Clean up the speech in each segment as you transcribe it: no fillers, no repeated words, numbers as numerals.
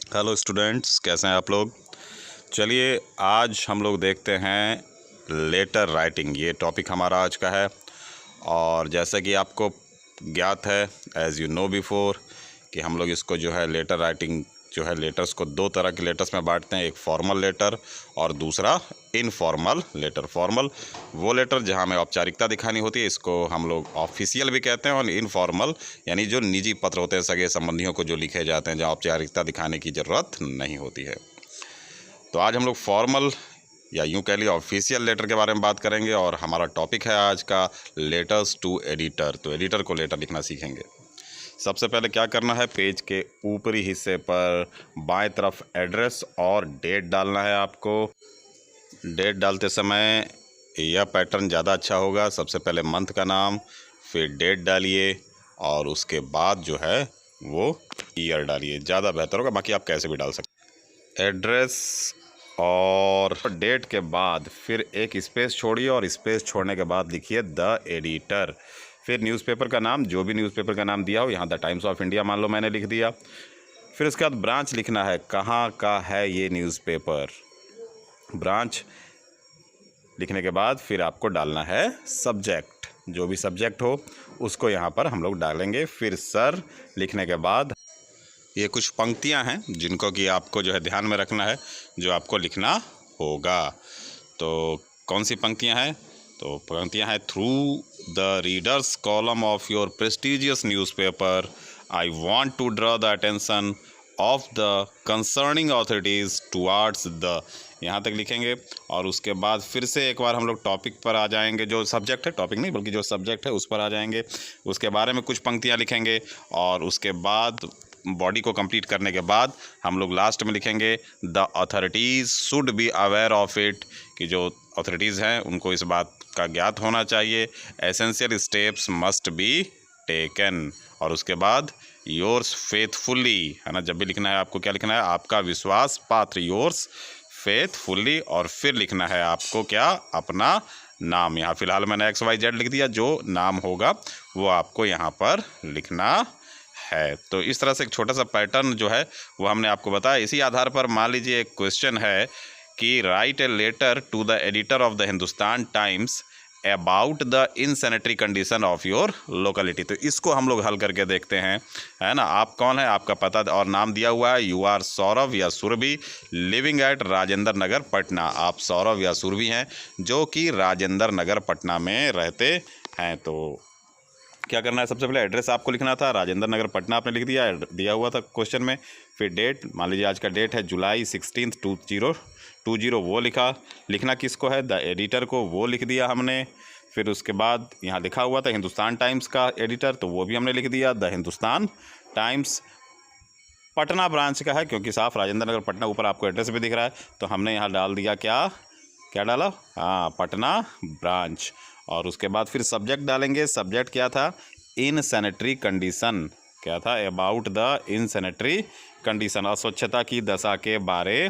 Hello students, कैसे हैं आप लोग। चलिए आज हम लोग देखते हैं लेटर राइटिंग। ये टॉपिक हमारा आज का है। और जैसा कि आपको ज्ञात है, एज़ यू नो बिफोर, कि हम लोग इसको जो है लेटर राइटिंग जो है लेटर्स को दो तरह के लेटर्स में बांटते हैं। एक फॉर्मल लेटर और दूसरा इनफॉर्मल लेटर। फॉर्मल वो लेटर जहाँ हमें औपचारिकता दिखानी होती है, इसको हम लोग ऑफिशियल भी कहते हैं। और इनफॉर्मल यानी जो निजी पत्र होते हैं सगे संबंधियों को जो लिखे जाते हैं, जहाँ औपचारिकता दिखाने की ज़रूरत नहीं होती है। तो आज हम लोग फॉर्मल या यूँ कह लिए ऑफिशियल लेटर के बारे में बात करेंगे। और हमारा टॉपिक है आज का लेटर्स टू एडिटर। तो एडिटर को लेटर लिखना सीखेंगे। सबसे पहले क्या करना है, पेज के ऊपरी हिस्से पर बाएं तरफ एड्रेस और डेट डालना है आपको। डेट डालते समय यह पैटर्न ज़्यादा अच्छा होगा। सबसे पहले मंथ का नाम, फिर डेट डालिए और उसके बाद जो है वो ईयर डालिए, ज़्यादा बेहतर होगा। बाकी आप कैसे भी डाल सकते हैं। एड्रेस और डेट के बाद फिर एक स्पेस छोड़िए और स्पेस छोड़ने के बाद लिखिए द एडिटर। फिर न्यूज़पेपर का नाम, जो भी न्यूज़पेपर का नाम दिया हो, यहाँ द टाइम्स ऑफ इंडिया मान लो मैंने लिख दिया। फिर उसके बाद ब्रांच लिखना है, कहाँ का है ये न्यूज़पेपर। ब्रांच लिखने के बाद फिर आपको डालना है सब्जेक्ट, जो भी सब्जेक्ट हो उसको यहाँ पर हम लोग डालेंगे। फिर सर लिखने के बाद ये कुछ पंक्तियाँ हैं जिनको कि आपको जो है ध्यान में रखना है, जो आपको लिखना होगा। तो कौन सी पंक्तियाँ हैं? तो पंक्तियाँ हैं, through the readers column of your prestigious newspaper I want to draw the attention of the concerning authorities towards the, यहाँ तक लिखेंगे। और उसके बाद फिर से एक बार हम लोग टॉपिक पर आ जाएंगे, जो सब्जेक्ट है, टॉपिक नहीं बल्कि जो सब्जेक्ट है उस पर आ जाएंगे। उसके बारे में कुछ पंक्तियाँ लिखेंगे और उसके बाद बॉडी को कंप्लीट करने के बाद हम लोग लास्ट में लिखेंगे the authorities should be aware of it, कि जो अथॉरिटीज़ हैं उनको इस बात का ज्ञात होना चाहिए। Essential steps must be taken. और उसके बाद योर्स फेथफुली, है ना, जब भी लिखना है आपको क्या लिखना है, आपका विश्वास पात्र, योर्स फेथफुली। और फिर लिखना है आपको क्या, अपना नाम। यहाँ फ़िलहाल मैंने XYZ लिख दिया, जो नाम होगा वो आपको यहाँ पर लिखना है। तो इस तरह से एक छोटा सा पैटर्न जो है वो हमने आपको बताया। इसी आधार पर मान लीजिए एक क्वेश्चन है कि write a letter to the editor of the Hindustan Times about the insanitary condition of your locality. तो इसको हम लोग हल करके देखते हैं, है ना। आप कौन है, आपका पता और नाम दिया हुआ है, यू आर सौरभ या सुरभि, लिविंग एट राजेंद्र नगर पटना। आप सौरभ या सुरभि हैं जो कि राजेंद्र नगर पटना में रहते हैं। तो क्या करना है, सबसे पहले एड्रेस आपको लिखना था, राजेंद्र नगर पटना आपने लिख दिया, दिया हुआ था क्वेश्चन में। फिर डेट, मान लीजिए आज का डेट है जुलाई 16, 2020, वो लिखना किसको है, द एडिटर को, वो लिख दिया हमने। फिर उसके बाद यहाँ लिखा हुआ था हिंदुस्तान टाइम्स का एडिटर, तो वो भी हमने लिख दिया, the Hindustan times. Patna branch का है क्योंकि साफ राजेंद्र नगर पटना ऊपर आपको एड्रेस भी दिख रहा है, तो हमने यहाँ डाल दिया क्या क्या डाला, हाँ, पटना ब्रांच। और उसके बाद फिर सब्जेक्ट डालेंगे। सब्जेक्ट क्या था, इन सैनिटरी कंडीशन, क्या था, about the in sanitary condition, अस्वच्छता की दशा के बारे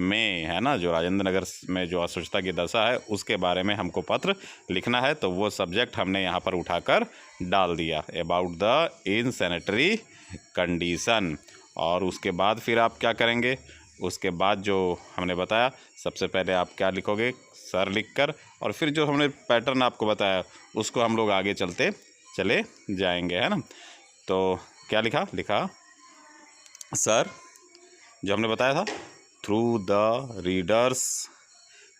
में, है ना। जो राजेंद्र नगर में जो अस्वच्छता की दशा है उसके बारे में हमको पत्र लिखना है, तो वो सब्जेक्ट हमने यहाँ पर उठाकर डाल दिया, about the in sanitary condition. और उसके बाद फिर आप क्या करेंगे, उसके बाद जो हमने बताया, सबसे पहले आप क्या लिखोगे, सर लिखकर, और फिर जो हमने पैटर्न आपको बताया उसको हम लोग आगे चले जाएंगे, है ना। तो क्या लिखा सर, जो हमने बताया था, through the readers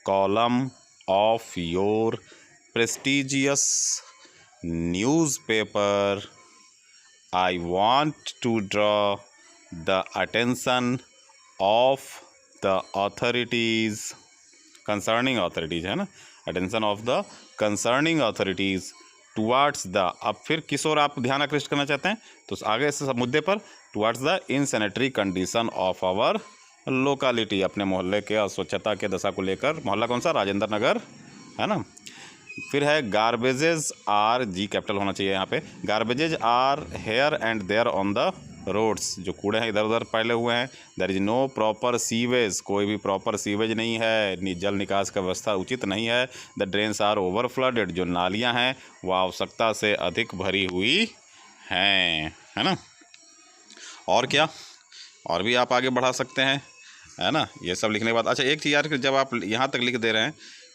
column of your prestigious newspaper I want to draw the attention of the authorities, concerning authorities, है ना, attention of the concerning authorities towards the. अब फिर किस ओर आप ध्यान आकृष्ट करना चाहते हैं, तो आगे इस मुद्दे पर, towards the insanitary condition of our locality, अपने मोहल्ले के अस्वच्छता के दशा को लेकर। मोहल्ला कौन सा, राजेंद्र नगर, है ना। फिर है गार्बेजेस आर, जी कैपिटल होना चाहिए यहाँ पे, garbages are here and there on the roads, जो कूड़े हैं इधर उधर फैले हुए हैं। There is no proper sewage, कोई भी प्रॉपर सीवेज नहीं है, जल निकास का व्यवस्था उचित नहीं है। The drains are over flooded, जो नालियाँ हैं वो आवश्यकता से अधिक भरी हुई हैं, है ना। और क्या, और भी आप आगे बढ़ा सकते हैं, है ना। ये सब लिखने के बाद अच्छा एक चीज़ यार, जब आप यहाँ तक लिख दे रहे हैं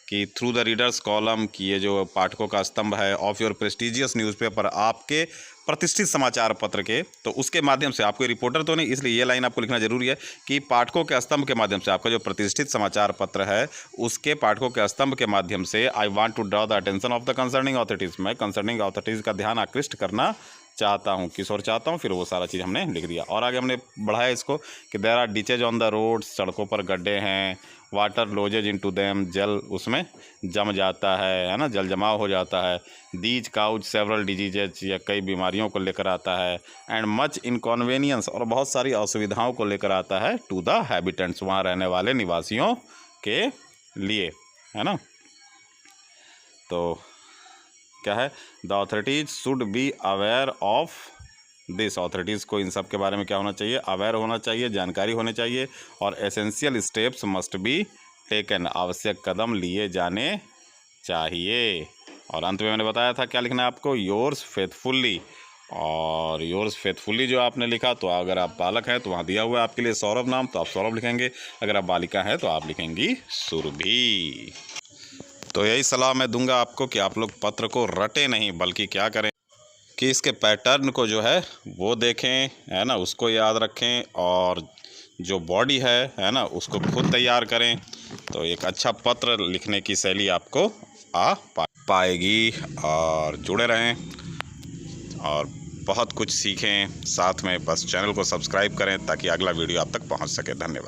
कि थ्रू द रीडर्स कॉलम की ये जो पाठकों का स्तंभ है ऑफ योर प्रेस्टिजियस न्यूज़पेपर, आपके प्रतिष्ठित समाचार पत्र के, तो उसके माध्यम से आपको रिपोर्टर तो नहीं, इसलिए ये लाइन आपको लिखना जरूरी है कि पाठकों के स्तंभ के माध्यम से आपका जो प्रतिष्ठित समाचार पत्र है उसके पाठकों के स्तंभ के माध्यम से I want to draw the attention of the concerning authorities, मैं कंसर्निंग अथॉरिटीज़ का ध्यान आकृष्ट करना चाहता हूँ, किस और चाहता हूँ, फिर वो सारा चीज़ हमने लिख दिया। और आगे हमने बढ़ाया इसको कि there are ditches on the road, सड़कों पर गड्ढे हैं, वाटर लॉजेज इनटू देम, जल उसमें जम जाता है ना, जल जमाव हो जाता है। दीज काउज सेवरल डिजीजेज, या कई बीमारियों को लेकर आता है। एंड मच इनकॉन्वेनियंस, और बहुत सारी असुविधाओं को लेकर आता है टू द हैबिटेंट्स, वहाँ रहने वाले निवासियों के लिए, है ना। तो क्या है, the authorities should be aware of this, authorities को इन सब के बारे में क्या होना चाहिए, अवेयर होना चाहिए, जानकारी होनी चाहिए। और essential steps must be taken, आवश्यक कदम लिए जाने चाहिए। और अंत में मैंने बताया था क्या लिखना है आपको, योर्स फेथफुल्ली। और योर्स फेथफुल्ली जो आपने लिखा, तो अगर आप बालक हैं तो वहाँ दिया हुआ है आपके लिए सौरभ नाम, तो आप सौरभ लिखेंगे। अगर आप बालिका हैं तो आप लिखेंगी सुरभि। तो यही सलाह मैं दूंगा आपको कि आप लोग पत्र को रटें नहीं, बल्कि क्या करें कि इसके पैटर्न को जो है वो देखें, है ना, उसको याद रखें, और जो बॉडी है ना, उसको खुद तैयार करें। तो एक अच्छा पत्र लिखने की शैली आपको आ पाएगी। और जुड़े रहें और बहुत कुछ सीखें साथ में। बस चैनल को सब्सक्राइब करें ताकि अगला वीडियो आप तक पहुंच सके। धन्यवाद।